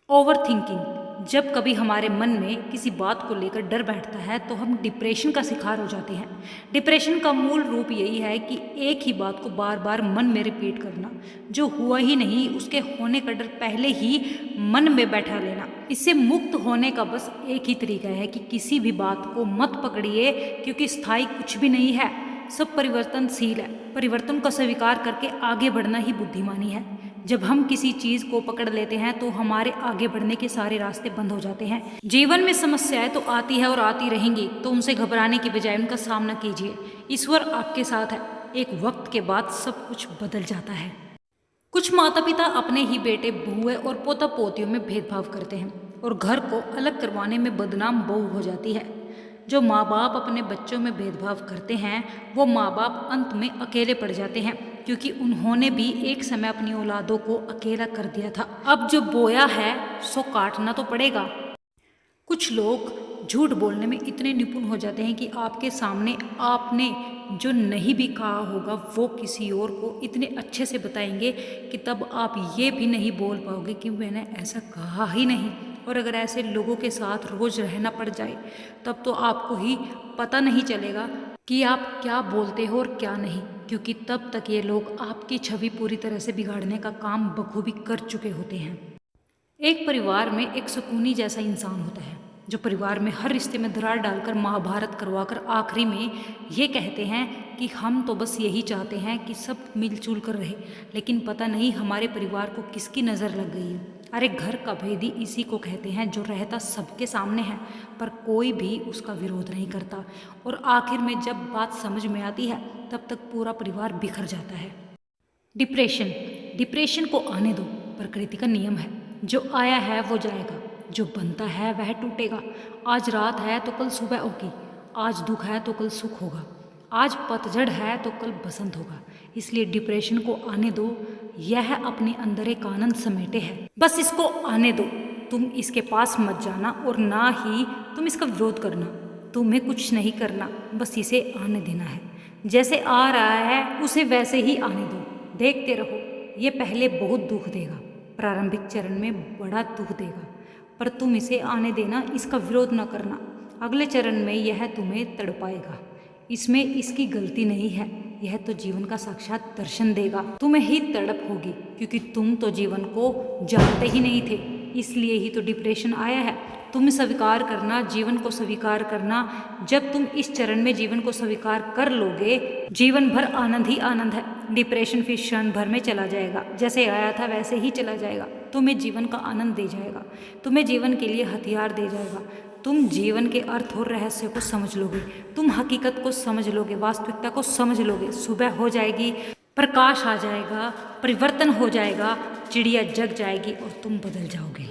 Over thinking. जब कभी हमारे मन में किसी बात को लेकर डर बैठता है तो हम डिप्रेशन का शिकार हो जाते हैं। डिप्रेशन का मूल रूप यही है कि एक ही बात को बार बार मन में रिपीट करना, जो हुआ ही नहीं उसके होने का डर पहले ही मन में बैठा लेना। इससे मुक्त होने का बस एक ही तरीका है कि किसी भी बात को मत पकड़िए, क्योंकि स्थायी कुछ भी नहीं है, सब परिवर्तनशील है। परिवर्तन का स्वीकार करके आगे बढ़ना ही बुद्धिमानी है। जब हम किसी चीज को पकड़ लेते हैं तो हमारे आगे बढ़ने के सारे रास्ते बंद हो जाते हैं। जीवन में समस्याएं तो आती है और आती रहेंगी, तो उनसे घबराने की बजाय उनका सामना कीजिए। ईश्वर आपके साथ है। एक वक्त के बाद सब कुछ बदल जाता है। कुछ माता पिता अपने ही बेटे बहुएं और पोता पोतियों में भेदभाव करते हैं और घर को अलग करवाने में बदनाम बहू हो जाती है। जो माँ बाप अपने बच्चों में भेदभाव करते हैं वो माँ बाप अंत में अकेले पड़ जाते हैं, क्योंकि उन्होंने भी एक समय अपनी औलादों को अकेला कर दिया था। अब जो बोया है सो काटना तो पड़ेगा। कुछ लोग झूठ बोलने में इतने निपुण हो जाते हैं कि आपके सामने आपने जो नहीं भी कहा होगा वो किसी और को इतने अच्छे से बताएंगे कि तब आप ये भी नहीं बोल पाओगे कि मैंने ऐसा कहा ही नहीं। और अगर ऐसे लोगों के साथ रोज रहना पड़ जाए तब तो आपको ही पता नहीं चलेगा कि आप क्या बोलते हो और क्या नहीं, क्योंकि तब तक ये लोग आपकी छवि पूरी तरह से बिगाड़ने का काम बखूबी कर चुके होते हैं। एक परिवार में एक शकुनी जैसा इंसान होता है जो परिवार में हर रिश्ते में दरार डालकर महाभारत करवाकर आखिरी में ये कहते हैं कि हम तो बस यही चाहते हैं कि सब मिलजुल कर रहे, लेकिन पता नहीं हमारे परिवार को किसकी नज़र लग गई है। अरे घर का भेदी इसी को कहते हैं जो रहता सबके सामने है पर कोई भी उसका विरोध नहीं करता, और आखिर में जब बात समझ में आती है तब तक पूरा परिवार बिखर जाता है। डिप्रेशन। डिप्रेशन को आने दो, प्रकृति का नियम है। जो आया है वो जाएगा, जो बनता है वह टूटेगा। आज रात है तो कल सुबह होगी, आज दुख है तो कल सुख होगा, आज पतझड़ है तो कल बसंत होगा। इसलिए डिप्रेशन को आने दो, यह अपने अंदर एक आनंद समेटे है, बस इसको आने दो। तुम इसके पास मत जाना और ना ही तुम इसका विरोध करना। तुम्हें कुछ नहीं करना, बस इसे आने देना है। जैसे आ रहा है उसे वैसे ही आने दो, देखते रहो। ये पहले बहुत दुख देगा, प्रारंभिक चरण में बड़ा दुख देगा, पर तुम इसे आने देना, इसका विरोध न करना। अगले चरण में यह तुम्हें तड़पाएगा, इसमें इसकी गलती नहीं है, यह तो जीवन का साक्षात दर्शन देगा। तुम्हें ही तड़प होगी क्योंकि तुम तो जीवन को जानते ही नहीं थे, इसलिए ही तो डिप्रेशन आया है। तुम स्वीकार करना, जीवन को स्वीकार करना। जब तुम इस चरण में जीवन को स्वीकार कर लोगे, जीवन भर आनंद ही आनंद है। डिप्रेशन फिर क्षण भर में चला जाएगा, जैसे आया था वैसे ही चला जाएगा। तुम्हें जीवन का आनंद दे जाएगा, तुम्हें जीवन के लिए हथियार दे जाएगा। तुम जीवन के अर्थ और रहस्य को समझ लोगे, तुम हकीकत को समझ लोगे, वास्तविकता को समझ लोगे। सुबह हो जाएगी, प्रकाश आ जाएगा, परिवर्तन हो जाएगा, चिड़िया जग जाएगी और तुम बदल जाओगे।